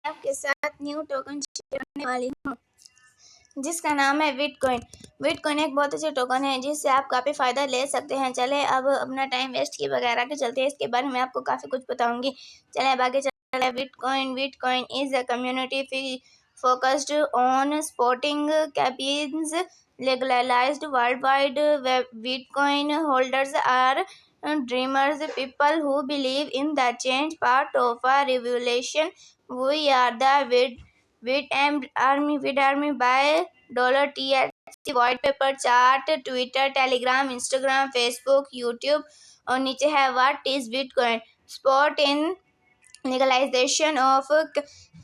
आपके साथ new token share करने वाली हूँ जिसका नाम है बिटकॉइन। बिटकॉइन एक बहुत अच्छे टोकन है जिससे आप काफ़ी फ़ायदा ले सकते हैं। चले अब अपना टाइम वेस्ट किए बगैर आगे चलते हैं, इसके बारे में आपको काफ़ी कुछ बताऊंगी। चले अब आगे चले। Bitcoin is a community focused on sporting campaigns legalized worldwide. Bitcoin holders are dreamers, people who believe in the change, part of a revolution. We are the Army by $THC white paper chart, Twitter, Telegram, Instagram, Facebook, YouTube। और नीचे है what is bitcoin. Sport in legalization of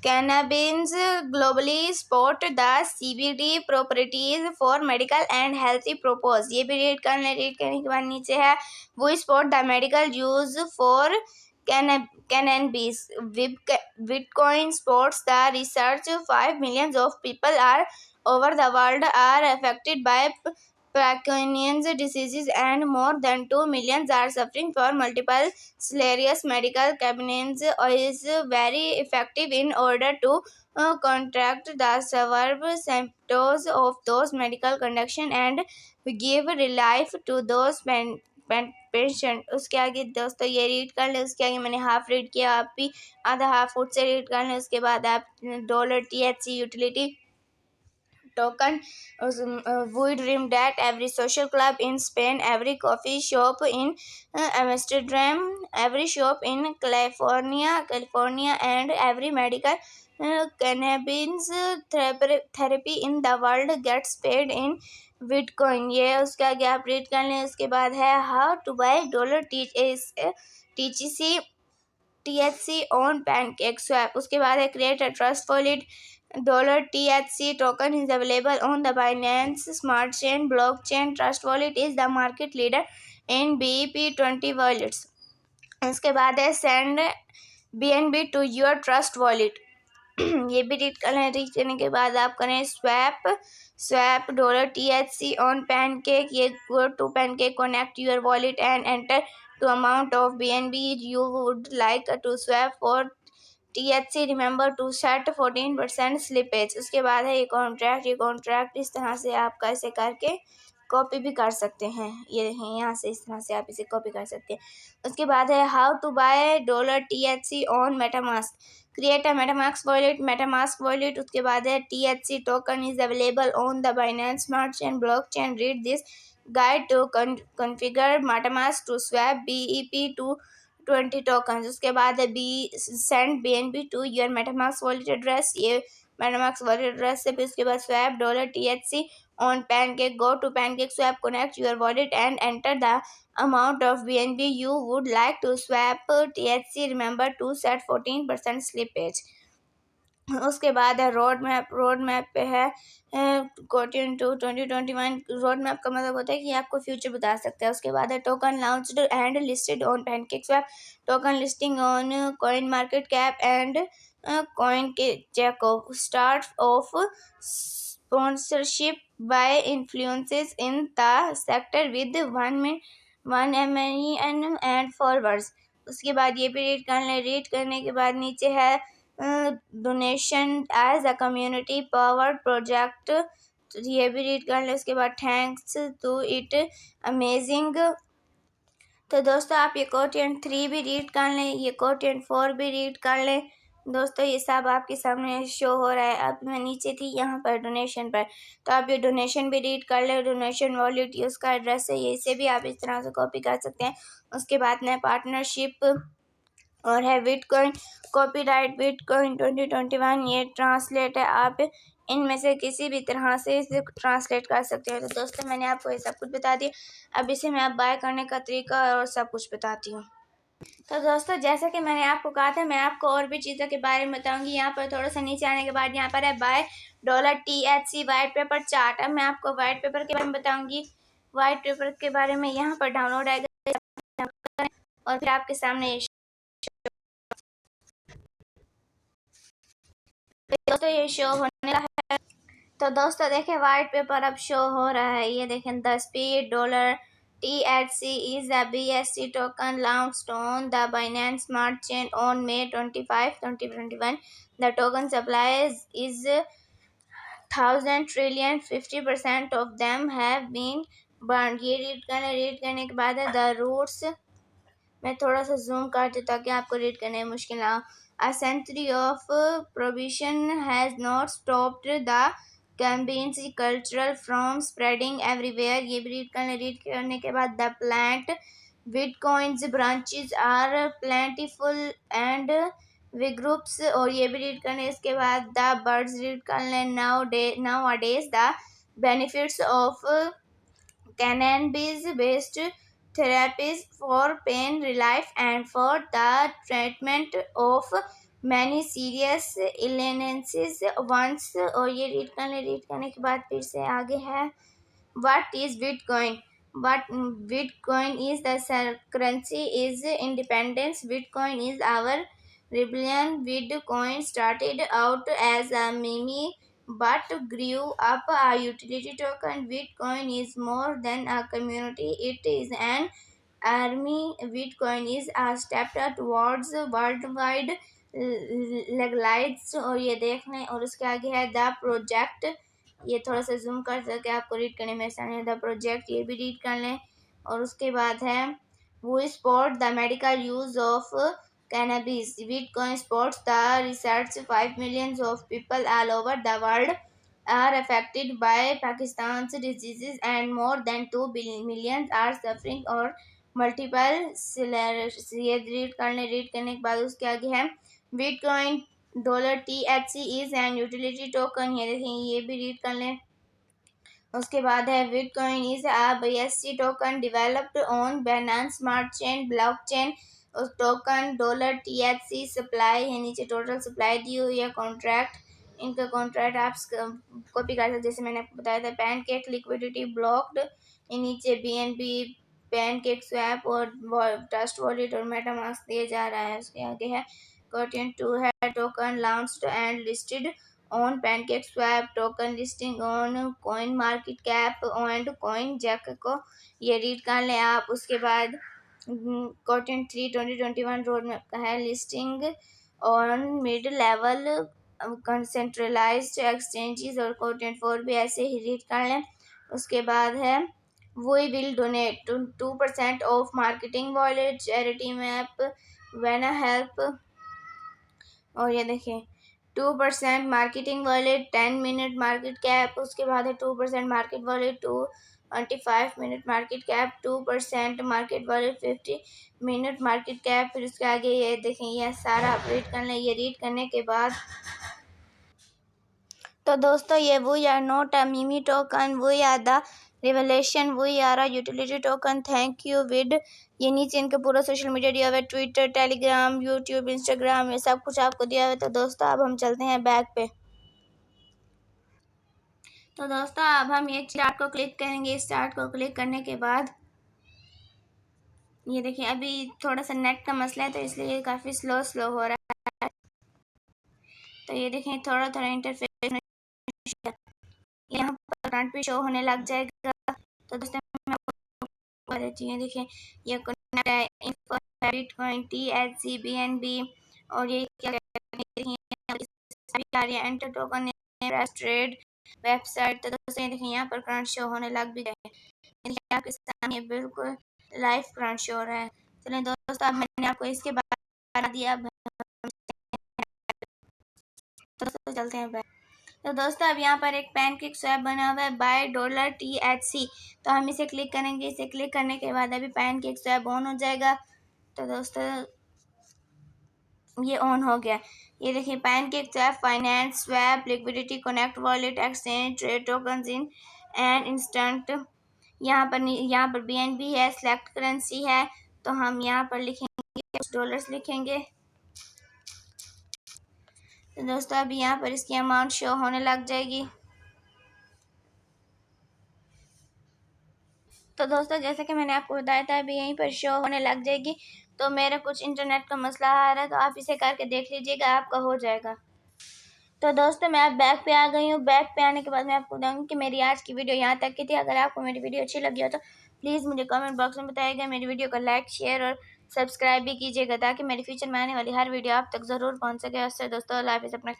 cannabis globally, support the CBD properties for medical and healthy purpose। ये भी read करने के बाद नीचे है we support the medical use for cannabis। Bitcoin supports the research। 5 million of people are over the world are affected by Parkinson's disease and more than 2 million are suffering for multiple sclerosis। Medical cannabis is very effective in order to contract the severe symptoms of those medical conditions and give relief to those patient. उसके आगे दोस्तों ये read कर ले। उसके आगे मैंने half read किया, आप भी आधा हाफ फुट से रीड कर लें। उसके बाद आप $THC utility token। We dream that every social club in Spain, every coffee shop in Amsterdam, every shop in California, and every medical cannabis therapy in the world gets paid in Bitcoin। ये उसके आगे आप read कर लें। उसके बाद है how to buy THC on PancakeSwap। उसके बाद है create a trust wallet। $THC token is available on the Binance Smart Chain blockchain। Trust Wallet is the market leader in BEP20 wallets। इसके बाद है send BNB to your trust wallet। ये भी read करने के बाद आप करें swap $THC on Pancake। ये go to Pancake, connect your wallet and enter the amount of BNB you would like to swap for THC। Remember to set 14% slippage. उसके बाद है ये कॉन्ट्रैक्ट इस तरह से आप कैसे करके कॉपी भी कर सकते हैं। ये देखें यहाँ से इस तरह से आप इसे कॉपी कर सकते हैं। उसके बाद है how to buy $THC on MetaMask. Create a MetaMask wallet. उसके बाद है THC token is available on the Binance smart chain blockchain. Read this guide to configure MetaMask to swap BEP20 token. उसके बाद है send BNB to your MetaMask wallet address. ये MetaMask wallet address से। फिर उसके बाद swap $THC on Pancake। Go to PancakeSwap, connect your wallet and enter the amount of BNB you would like to swap THC। Remember to set 14% slippage। उसके बाद है road map पे है quarter to 2021। Road map का मतलब होता है कि आपको फ्यूचर बता सकता है। उसके बाद है token launched and listed on PancakeSwap। Token listing on coin market cap and coin gecko. Start of sponsorship by influences in the sector with 1 million and followers. उसके बाद ये भी रीड करने के बाद नीचे है donation as a community powered project. ये भी रीड कर लें। उसके बाद थैंक्स टू इट अमेजिंग। तो दोस्तों आप ये क्वेश्चन 3 भी रीड कर लें, ये क्वेश्चन 4 भी रीड कर लें। दोस्तों ये सब आपके सामने शो हो रहा है। अब मैं नीचे थी यहाँ पर डोनेशन पर, तो आप ये डोनेशन भी रीड कर लें। डोनेशन वॉलेट ये उसका एड्रेस है, ये इसे भी आप इस तरह से कॉपी कर सकते हैं। उसके बाद में पार्टनरशिप और है बिटकॉइन कॉपीराइट बिटकॉइन 2021। ये ट्रांसलेट है, आप इनमें से किसी भी तरह से इसे ट्रांसलेट कर सकते हैं। तो दोस्तों मैंने आपको ये सब कुछ बता दिया। अब इसे मैं बाय करने का तरीका और सब कुछ बताती हूँ। तो दोस्तों जैसा कि मैंने आपको कहा था, मैं आपको और भी चीज़ों के बारे में बताऊंगी। यहाँ पर थोड़ा सा नीचे आने के बाद यहाँ पर है buy $THC white paper chart. अब मैं आपको वाइट पेपर के बारे में बताऊंगी। वाइट पेपर के बारे में यहाँ पर डाउनलोड आएगा और फिर आपके सामने दोस्तों ये शो होने लगा है। तो दोस्तों देखें वाइट पेपर अब शो हो रहा है। ये देखें the speed THC is a BSC token launched on the Binance Smart Chain on May 25, 2021. The token supply is 1,000 trillion. 50% of them have been burned. ये रीड करने के बाद है द रूट्स। मैं थोड़ा सा जूम कर दूँ ताकि आपको रीड करने में मुश्किल ना हो। A century of prohibition has not stopped the cannabis culture from spreading everywhere. ये भी रीड करने के बाद the plant Bitcoin's branches are plentiful and vigorous। और ये भी रीड करने इसके बाद the birds रीड करने nowadays the benefits of cannabis-based therapies for pain relief and for the treatment of many serious illnesses once। और ये रीड करने के बाद फिर से आगे है What is Bitcoin? What Bitcoin is the currency is independence. Bitcoin is our rebellion. Bitcoin started out as a meme but grew up a utility token. Bitcoin is more than a community, it is an army। Bitcoin is a step towards worldwide legalize। और ये देखने और उसके आगे है the project. ये थोड़ा सा जूम कर सके आपको रीड करने में आसानी है। द प्रोजेक्ट ये भी रीड कर लें। और उसके बाद है वो support the medical use of cannabis। Bitcoin supports the research। 5 millions of people all over the world are affected by Pakistan's diseases and more than 2 million are suffering or multiple sclerosis। ये read करने के बाद उसके आगे है Bitcoin $THC is an utility token। ये देखें ये भी रीड कर लें। उसके बाद है Bitcoin is a BSC token developed on Binance Smart Chain blockchain। उस टोकन $THC सप्लाई है। नीचे टोटल सप्लाई दी हुई है। कॉन्ट्रैक्ट इनका कॉन्ट्रैक्ट आप कॉपी कर सकते जैसे मैंने आपको बताया था। Pancake liquidity blocked. नीचे BNB पैनकेक स्वैप और ट्रस्ट वॉलेट और मेटामास्क दिया जा रहा है। उसके आगे है Coin 2 है token launched and listed on PancakeSwap। Token listing on coin market cap and coin जैक को ये रीड कर लें आप। उसके बाद Coin 3 2021 रोड मैप का है listing on mid level concentralized exchanges. और Coin 4 भी ऐसे ही रीड कर लें। उसके बाद है We will donate 2% of marketing wallet charity map when help। और ये देखें 2% marketing wallet 10 minute market cap. उसके बाद है 2% market wallet 25 minute market cap. 2% market wallet 50 minute market cap. फिर उसके आगे ये देखें ये सारा आप रीड कर लें। ये रीड करने के बाद तो दोस्तों ये we are not a meme token, we are the revelation, we are a utility token. Thank you with. ये नीचे इनका पूरा सोशल मीडिया दिया हुआ है, ट्विटर, टेलीग्राम, यूट्यूब, इंस्टाग्राम, ये सब कुछ आपको दिया हुआ है। तो दोस्तों अब हम चलते हैं बैक पे। तो दोस्तों अब हम ये स्टार्ट को क्लिक करेंगे। स्टार्ट को क्लिक करने के बाद ये देखिए अभी थोड़ा सा नेट का मसला है तो इसलिए ये काफ़ी स्लो हो रहा है। तो ये देखें थोड़ा थोड़ा इंटरफेस यहाँ पर करंट भी शो होने लग जाएगा। तो दोस्तों मैं आपको बता देती हूँ। देखिए ये Bitcoin THC BNB और ये क्या कहते हैं एंटर टोकन ट्रेड वेबसाइट। तो दोस्तों ये देखिए यहाँ पर करंट शो होने लग भी गए। देखिए आपके सामने बिल्कुल लाइव करंट शो हो रहा है। चलिए दोस्तों अब मैंने आपको इसके बारे में दिया। दोस्तों चलते हैं बैक। तो दोस्तों अब यहाँ पर एक पैनकेक स्वैप बना हुआ है बाय $THC। तो हम इसे क्लिक करेंगे। इसे क्लिक करने के बाद अभी पैनकेक स्वैप ऑन हो जाएगा। तो दोस्तों ये ऑन हो गया। ये देखिए pancake swap finance swap liquidity connect wallet exchange trade token in and instant. यहाँ पर BNB है, सेलेक्ट करेंसी है। तो हम यहाँ पर लिखेंगे $, लिखेंगे। तो दोस्तों अभी यहाँ पर इसकी अमाउंट शो होने लग जाएगी। तो दोस्तों जैसे कि मैंने आपको बताया था अभी यहीं पर शो होने लग जाएगी। तो मेरा कुछ इंटरनेट का मसला आ रहा है तो आप इसे करके देख लीजिएगा, आपका हो जाएगा। तो दोस्तों मैं अब बैक पे आ गई हूँ। बैक पे आने के बाद मैं आपको बताऊँगी कि मेरी आज की वीडियो यहाँ तक की थी। अगर आपको मेरी वीडियो अच्छी लगी हो तो प्लीज़ मुझे कमेंट बॉक्स में बताइएगा। मेरी वीडियो को लाइक शेयर और सब्सक्राइब भी कीजिएगा ताकि मेरे फ्यूचर में आने वाली हर वीडियो आप तक ज़रूर पहुंच सके। उससे दोस्तों, अल्लाह हाफ़िज़, अपना